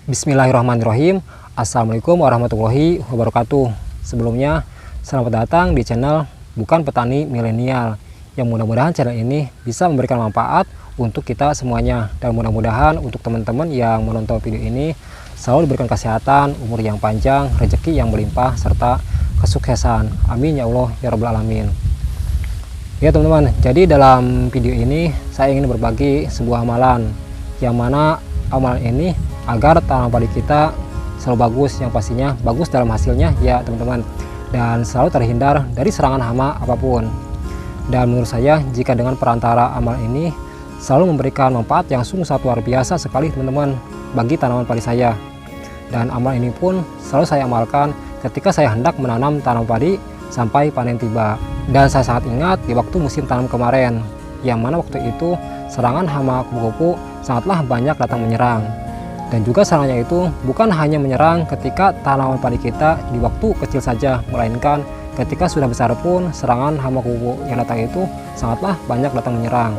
Bismillahirrahmanirrahim. Assalamualaikum warahmatullahi wabarakatuh. Sebelumnya, selamat datang di channel Bukan Petani Milenial, yang mudah-mudahan channel ini bisa memberikan manfaat untuk kita semuanya. Dan mudah-mudahan untuk teman-teman yang menonton video ini selalu diberikan kesehatan, umur yang panjang, rezeki yang melimpah, serta kesuksesan. Amin ya Allah ya Rabbal Alamin. Ya teman-teman, jadi dalam video ini saya ingin berbagi sebuah amalan, yang mana amalan ini agar tanam padi kita selalu bagus, yang pastinya bagus dalam hasilnya ya teman-teman, dan selalu terhindar dari serangan hama apapun. Dan menurut saya, jika dengan perantara amal ini selalu memberikan manfaat yang sungguh sangat luar biasa sekali teman-teman bagi tanaman padi saya. Dan amal ini pun selalu saya amalkan ketika saya hendak menanam tanaman padi sampai panen tiba. Dan saya sangat ingat di waktu musim tanam kemarin, yang mana waktu itu serangan hama kupu-kupu sangatlah banyak datang menyerang. Dan juga serangannya itu bukan hanya menyerang ketika tanaman padi kita di waktu kecil saja, melainkan ketika sudah besar pun serangan hama kupu yang datang itu sangatlah banyak datang menyerang.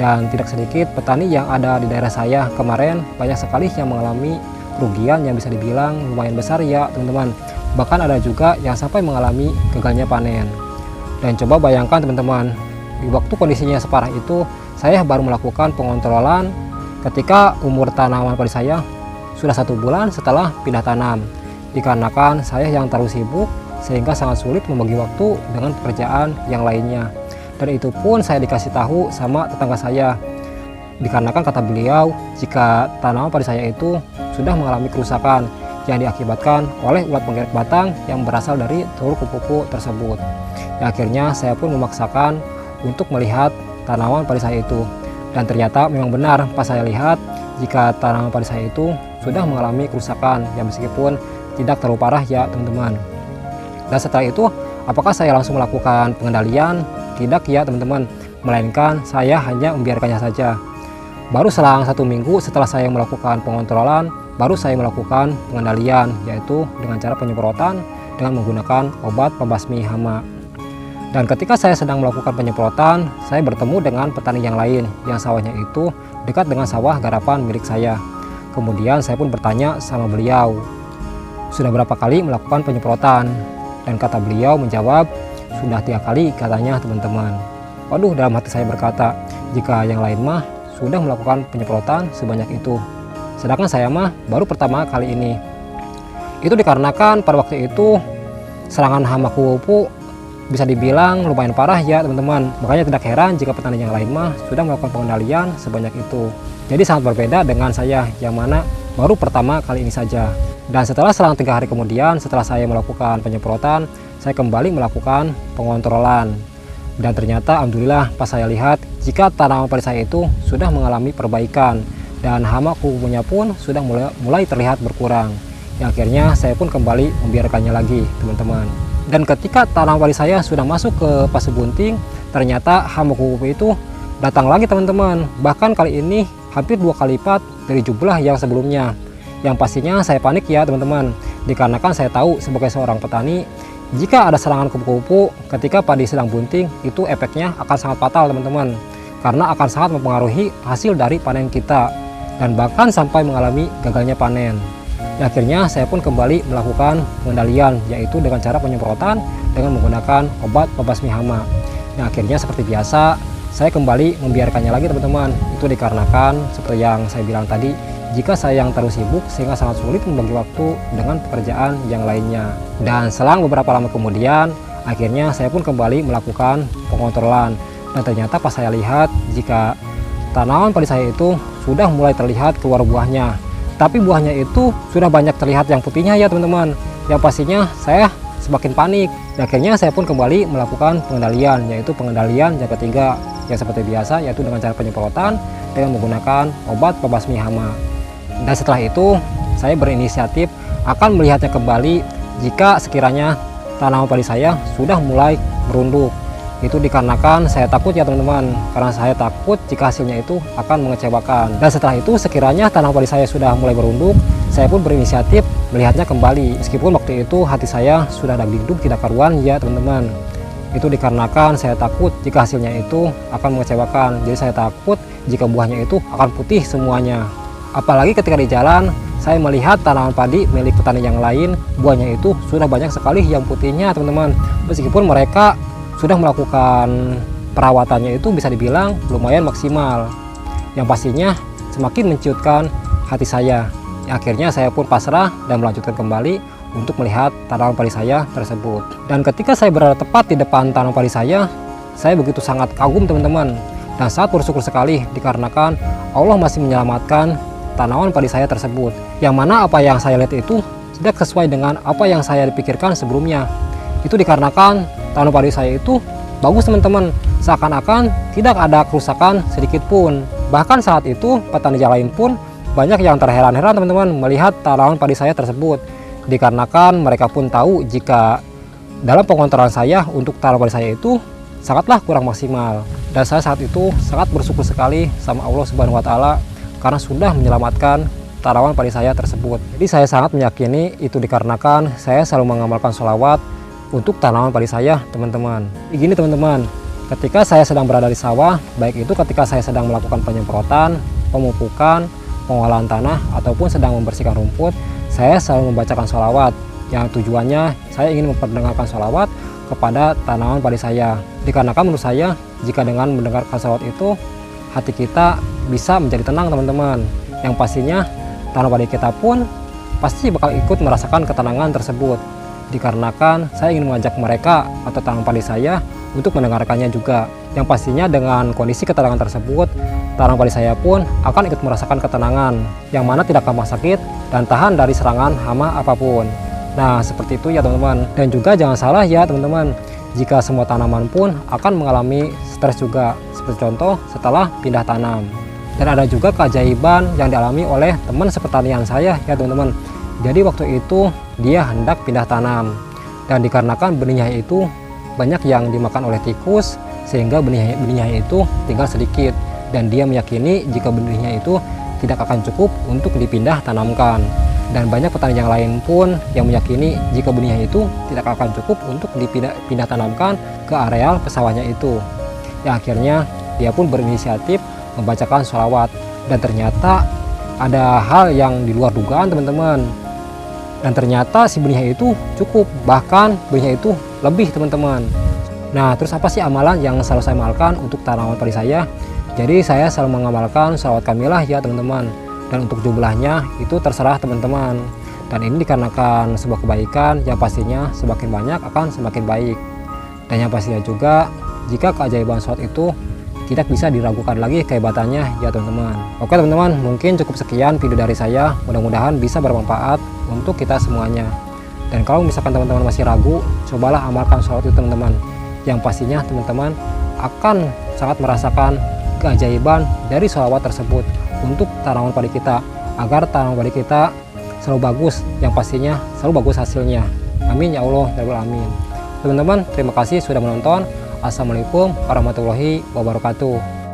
Dan tidak sedikit petani yang ada di daerah saya kemarin banyak sekali yang mengalami kerugian yang bisa dibilang lumayan besar ya teman-teman. Bahkan ada juga yang sampai mengalami gagalnya panen. Dan coba bayangkan teman-teman, di waktu kondisinya separah itu saya baru melakukan pengontrolan ketika umur tanaman padi saya sudah 1 bulan setelah pindah tanam, dikarenakan saya yang terlalu sibuk sehingga sangat sulit membagi waktu dengan pekerjaan yang lainnya. Dan itu pun saya dikasih tahu sama tetangga saya, dikarenakan kata beliau jika tanaman padi saya itu sudah mengalami kerusakan yang diakibatkan oleh ulat penggerek batang yang berasal dari telur kupu-kupu tersebut. Ya, akhirnya saya pun memaksakan untuk melihat tanaman padi saya itu. Dan ternyata memang benar pas saya lihat jika tanaman padi saya itu sudah mengalami kerusakan yang meskipun tidak terlalu parah ya teman-teman. Dan setelah itu apakah saya langsung melakukan pengendalian? Tidak ya teman-teman, melainkan saya hanya membiarkannya saja. Baru selang 1 minggu setelah saya melakukan pengontrolan, baru saya melakukan pengendalian, yaitu dengan cara penyemprotan dengan menggunakan obat pembasmi hama. Dan ketika saya sedang melakukan penyemprotan, saya bertemu dengan petani yang lain yang sawahnya itu dekat dengan sawah garapan milik saya. Kemudian saya pun bertanya sama beliau, sudah berapa kali melakukan penyemprotan? Dan kata beliau menjawab, sudah 3 kali katanya teman-teman. Waduh, dalam hati saya berkata, jika yang lain mah sudah melakukan penyemprotan sebanyak itu, sedangkan saya mah baru pertama kali ini. Itu dikarenakan pada waktu itu serangan hama kupu bisa dibilang lumayan parah ya teman-teman. Makanya tidak heran jika petani yang lain mah sudah melakukan pengendalian sebanyak itu. Jadi sangat berbeda dengan saya yang mana baru pertama kali ini saja. Dan setelah selang 3 hari kemudian setelah saya melakukan penyemprotan, saya kembali melakukan pengontrolan. Dan ternyata alhamdulillah pas saya lihat jika tanaman padi saya itu sudah mengalami perbaikan dan hama kupunya pun sudah mulai terlihat berkurang. Yang akhirnya saya pun kembali membiarkannya lagi teman-teman. Dan ketika tanaman padi saya sudah masuk ke fase bunting, ternyata hama kupu itu datang lagi teman-teman. Bahkan kali ini hampir 2 kali lipat dari jumlah yang sebelumnya. Yang pastinya saya panik ya teman-teman, dikarenakan saya tahu sebagai seorang petani, jika ada serangan kupu-kupu ketika padi sedang bunting, itu efeknya akan sangat fatal teman-teman, karena akan sangat mempengaruhi hasil dari panen kita, dan bahkan sampai mengalami gagalnya panen. Ya, akhirnya saya pun kembali melakukan pengendalian, yaitu dengan cara penyemprotan dengan menggunakan obat pembasmi hama. Nah, akhirnya seperti biasa saya kembali membiarkannya lagi teman-teman. Itu dikarenakan seperti yang saya bilang tadi, jika saya yang terlalu sibuk sehingga sangat sulit membagi waktu dengan pekerjaan yang lainnya. Dan selang beberapa lama kemudian akhirnya saya pun kembali melakukan pengontrolan. Dan ternyata pas saya lihat jika tanaman padi saya itu sudah mulai terlihat keluar buahnya. Tapi buahnya itu sudah banyak terlihat yang putihnya ya teman-teman. Yang pastinya saya semakin panik. Dan akhirnya saya pun kembali melakukan pengendalian, yaitu pengendalian yang ketiga, yang seperti biasa, yaitu dengan cara penyemprotan dengan menggunakan obat pembasmi hama. Dan setelah itu saya berinisiatif akan melihatnya kembali jika sekiranya tanaman padi saya sudah mulai merunduk. Itu dikarenakan saya takut ya teman-teman, karena saya takut jika hasilnya itu akan mengecewakan. Dan setelah itu sekiranya tanaman padi saya sudah mulai merunduk, saya pun berinisiatif melihatnya kembali. Meskipun waktu itu hati saya sudah dagdingdung tidak karuan ya teman-teman. Itu dikarenakan saya takut jika hasilnya itu akan mengecewakan. Jadi saya takut jika buahnya itu akan putih semuanya. Apalagi ketika di jalan saya melihat tanaman padi milik petani yang lain, buahnya itu sudah banyak sekali yang putihnya teman-teman. Meskipun mereka sudah melakukan perawatannya itu bisa dibilang lumayan maksimal, yang pastinya semakin menciutkan hati saya. Akhirnya saya pun pasrah dan melanjutkan kembali untuk melihat tanaman padi saya tersebut. Dan ketika saya berada tepat di depan tanaman padi saya begitu sangat kagum teman-teman, dan sangat bersyukur sekali dikarenakan Allah masih menyelamatkan tanaman padi saya tersebut. Yang mana apa yang saya lihat itu tidak sesuai dengan apa yang saya dipikirkan sebelumnya. Itu dikarenakan tanaman padi saya itu bagus teman-teman, seakan-akan tidak ada kerusakan sedikit pun. Bahkan saat itu petani yang lain pun banyak yang terheran-heran teman-teman melihat tanaman padi saya tersebut, dikarenakan mereka pun tahu jika dalam pengontrolan saya untuk tanaman padi saya itu sangatlah kurang maksimal. Dan saya saat itu sangat bersyukur sekali sama Allah Subhanahu wa Ta'ala karena sudah menyelamatkan tanaman padi saya tersebut. Jadi saya sangat meyakini itu dikarenakan saya selalu mengamalkan sholawat untuk tanaman padi saya teman-teman. Begini teman-teman, ketika saya sedang berada di sawah, baik itu ketika saya sedang melakukan penyemprotan, pemupukan, pengolahan tanah, ataupun sedang membersihkan rumput, saya selalu membacakan sholawat yang tujuannya saya ingin memperdengarkan sholawat kepada tanaman padi saya. Dikarenakan menurut saya jika dengan mendengarkan sholawat itu hati kita bisa menjadi tenang teman-teman, yang pastinya tanaman padi kita pun pasti bakal ikut merasakan ketenangan tersebut. Dikarenakan saya ingin mengajak mereka atau tanaman padi saya untuk mendengarkannya juga, yang pastinya dengan kondisi ketenangan tersebut tanaman padi saya pun akan ikut merasakan ketenangan, yang mana tidak gampang sakit dan tahan dari serangan hama apapun. Nah seperti itu ya teman-teman. Dan juga jangan salah ya teman-teman, jika semua tanaman pun akan mengalami stres juga, seperti contoh setelah pindah tanam. Dan ada juga keajaiban yang dialami oleh teman sepertanian saya ya teman-teman. Jadi waktu itu dia hendak pindah tanam, dan dikarenakan benihnya itu banyak yang dimakan oleh tikus, sehingga benihnya itu tinggal sedikit, dan dia meyakini jika benihnya itu tidak akan cukup untuk dipindah tanamkan. Dan banyak petani yang lain pun yang meyakini jika benihnya itu tidak akan cukup untuk dipindah tanamkan ke areal pesawahnya itu. Ya akhirnya dia pun berinisiatif membacakan sholawat, dan ternyata ada hal yang di luar dugaan teman-teman. Dan ternyata si benihnya itu cukup, bahkan benihnya itu lebih teman-teman. Nah terus apa sih amalan yang selalu saya amalkan untuk tanaman padi saya? Jadi saya selalu mengamalkan sholawat kamilah ya teman-teman. Dan untuk jumlahnya itu terserah teman-teman. Dan ini dikarenakan sebuah kebaikan yang pastinya semakin banyak akan semakin baik. Dan yang pastinya juga jika keajaiban sholat itu tidak bisa diragukan lagi kehebatannya ya teman-teman. Oke teman-teman, mungkin cukup sekian video dari saya. Mudah-mudahan bisa bermanfaat untuk kita semuanya. Dan kalau misalkan teman-teman masih ragu, cobalah amalkan sholat itu teman-teman. Yang pastinya teman-teman akan sangat merasakan keajaiban dari sholawat tersebut untuk tanaman padi kita, agar tanaman padi kita selalu bagus, yang pastinya selalu bagus hasilnya. Amin ya Allah ya Rabbal alamin. Teman-teman, terima kasih sudah menonton. Assalamualaikum warahmatullahi wabarakatuh.